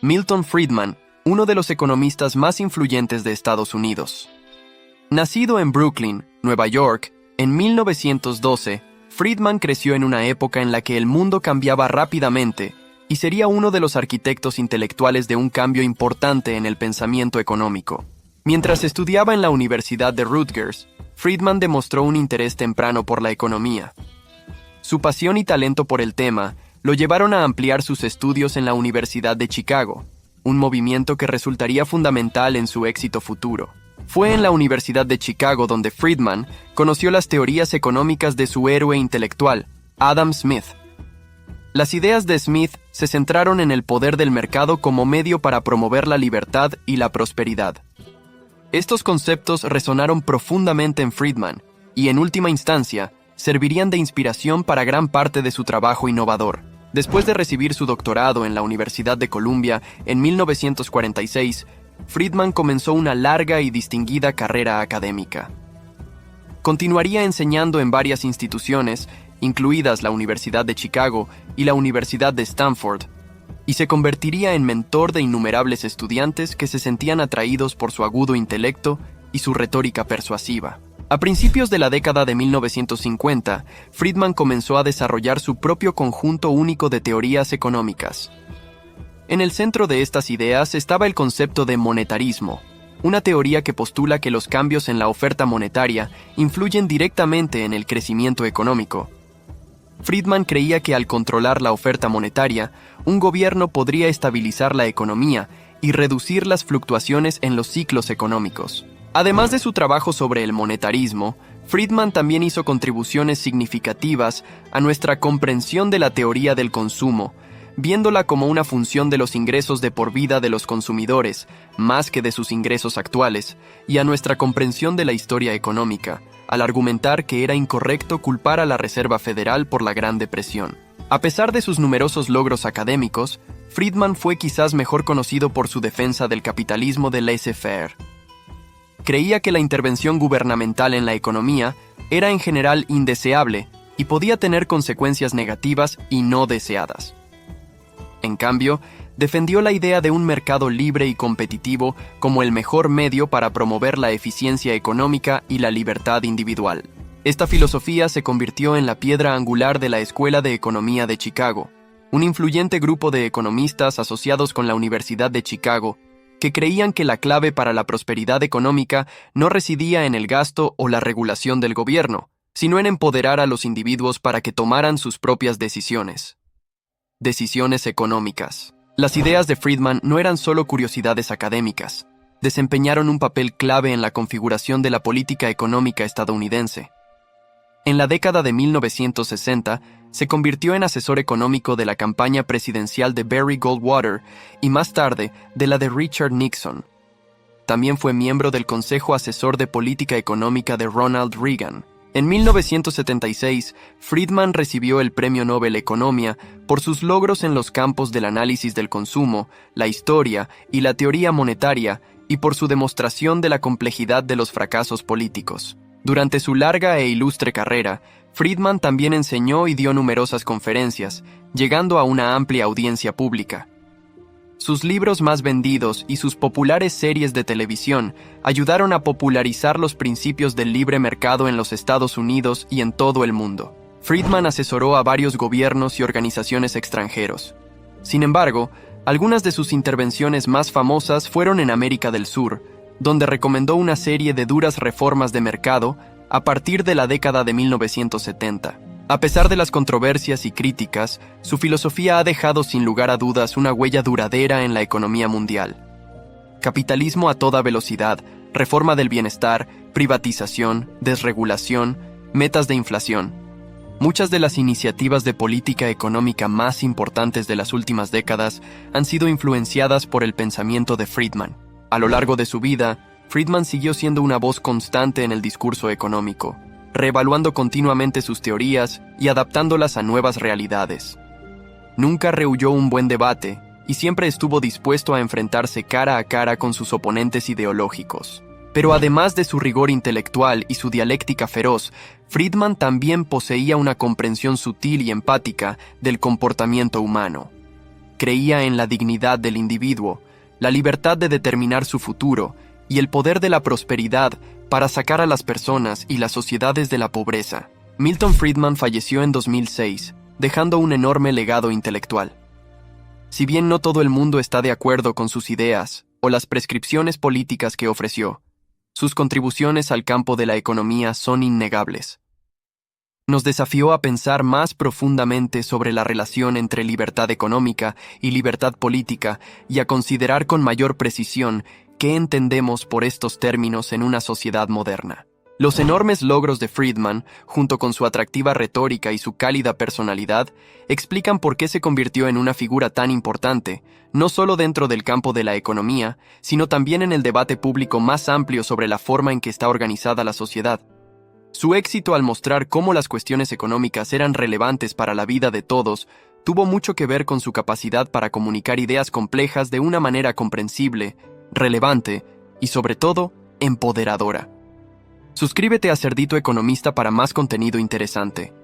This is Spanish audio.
Milton Friedman, uno de los economistas más influyentes de Estados Unidos. Nacido en Brooklyn, Nueva York, en 1912, Friedman creció en una época en la que el mundo cambiaba rápidamente y sería uno de los arquitectos intelectuales de un cambio importante en el pensamiento económico. Mientras estudiaba en la Universidad de Rutgers, Friedman demostró un interés temprano por la economía. Su pasión y talento por el tema lo llevaron a ampliar sus estudios en la Universidad de Chicago, un movimiento que resultaría fundamental en su éxito futuro. Fue en la Universidad de Chicago donde Friedman conoció las teorías económicas de su héroe intelectual, Adam Smith. Las ideas de Smith se centraron en el poder del mercado como medio para promover la libertad y la prosperidad. Estos conceptos resonaron profundamente en Friedman y, en última instancia, servirían de inspiración para gran parte de su trabajo innovador. Después de recibir su doctorado en la Universidad de Columbia en 1946, Friedman comenzó una larga y distinguida carrera académica. Continuaría enseñando en varias instituciones, incluidas la Universidad de Chicago y la Universidad de Stanford, y se convertiría en mentor de innumerables estudiantes que se sentían atraídos por su agudo intelecto y su retórica persuasiva. A principios de la década de 1950, Friedman comenzó a desarrollar su propio conjunto único de teorías económicas. En el centro de estas ideas estaba el concepto de monetarismo, una teoría que postula que los cambios en la oferta monetaria influyen directamente en el crecimiento económico. Friedman creía que al controlar la oferta monetaria, un gobierno podría estabilizar la economía y reducir las fluctuaciones en los ciclos económicos. Además de su trabajo sobre el monetarismo, Friedman también hizo contribuciones significativas a nuestra comprensión de la teoría del consumo, viéndola como una función de los ingresos de por vida de los consumidores, más que de sus ingresos actuales, y a nuestra comprensión de la historia económica, al argumentar que era incorrecto culpar a la Reserva Federal por la Gran Depresión. A pesar de sus numerosos logros académicos, Friedman fue quizás mejor conocido por su defensa del capitalismo de laissez-faire. Creía que la intervención gubernamental en la economía era en general indeseable y podía tener consecuencias negativas y no deseadas. En cambio, defendió la idea de un mercado libre y competitivo como el mejor medio para promover la eficiencia económica y la libertad individual. Esta filosofía se convirtió en la piedra angular de la Escuela de Economía de Chicago, un influyente grupo de economistas asociados con la Universidad de Chicago que creían que la clave para la prosperidad económica no residía en el gasto o la regulación del gobierno, sino en empoderar a los individuos para que tomaran sus propias decisiones. Decisiones económicas. Las ideas de Friedman no eran solo curiosidades académicas, desempeñaron un papel clave en la configuración de la política económica estadounidense. En la década de 1960, se convirtió en asesor económico de la campaña presidencial de Barry Goldwater y más tarde de la de Richard Nixon. También fue miembro del Consejo Asesor de Política Económica de Ronald Reagan. En 1976, Friedman recibió el Premio Nobel Economía por sus logros en los campos del análisis del consumo, la historia y la teoría monetaria y por su demostración de la complejidad de los fracasos políticos. Durante su larga e ilustre carrera, Friedman también enseñó y dio numerosas conferencias, llegando a una amplia audiencia pública. Sus libros más vendidos y sus populares series de televisión ayudaron a popularizar los principios del libre mercado en los Estados Unidos y en todo el mundo. Friedman asesoró a varios gobiernos y organizaciones extranjeros. Sin embargo, algunas de sus intervenciones más famosas fueron en América del Sur, donde recomendó una serie de duras reformas de mercado a partir de la década de 1970. A pesar de las controversias y críticas, su filosofía ha dejado sin lugar a dudas una huella duradera en la economía mundial. Capitalismo a toda velocidad, reforma del bienestar, privatización, desregulación, metas de inflación. Muchas de las iniciativas de política económica más importantes de las últimas décadas han sido influenciadas por el pensamiento de Friedman. A lo largo de su vida, Friedman siguió siendo una voz constante en el discurso económico, reevaluando continuamente sus teorías y adaptándolas a nuevas realidades. Nunca rehuyó un buen debate y siempre estuvo dispuesto a enfrentarse cara a cara con sus oponentes ideológicos. Pero además de su rigor intelectual y su dialéctica feroz, Friedman también poseía una comprensión sutil y empática del comportamiento humano. Creía en la dignidad del individuo, la libertad de determinar su futuro y el poder de la prosperidad para sacar a las personas y las sociedades de la pobreza. Milton Friedman falleció en 2006, dejando un enorme legado intelectual. Si bien no todo el mundo está de acuerdo con sus ideas o las prescripciones políticas que ofreció, sus contribuciones al campo de la economía son innegables. Nos desafió a pensar más profundamente sobre la relación entre libertad económica y libertad política y a considerar con mayor precisión qué entendemos por estos términos en una sociedad moderna. Los enormes logros de Friedman, junto con su atractiva retórica y su cálida personalidad, explican por qué se convirtió en una figura tan importante, no solo dentro del campo de la economía, sino también en el debate público más amplio sobre la forma en que está organizada la sociedad. Su éxito al mostrar cómo las cuestiones económicas eran relevantes para la vida de todos tuvo mucho que ver con su capacidad para comunicar ideas complejas de una manera comprensible, relevante y, sobre todo, empoderadora. Suscríbete a Cerdito Economista para más contenido interesante.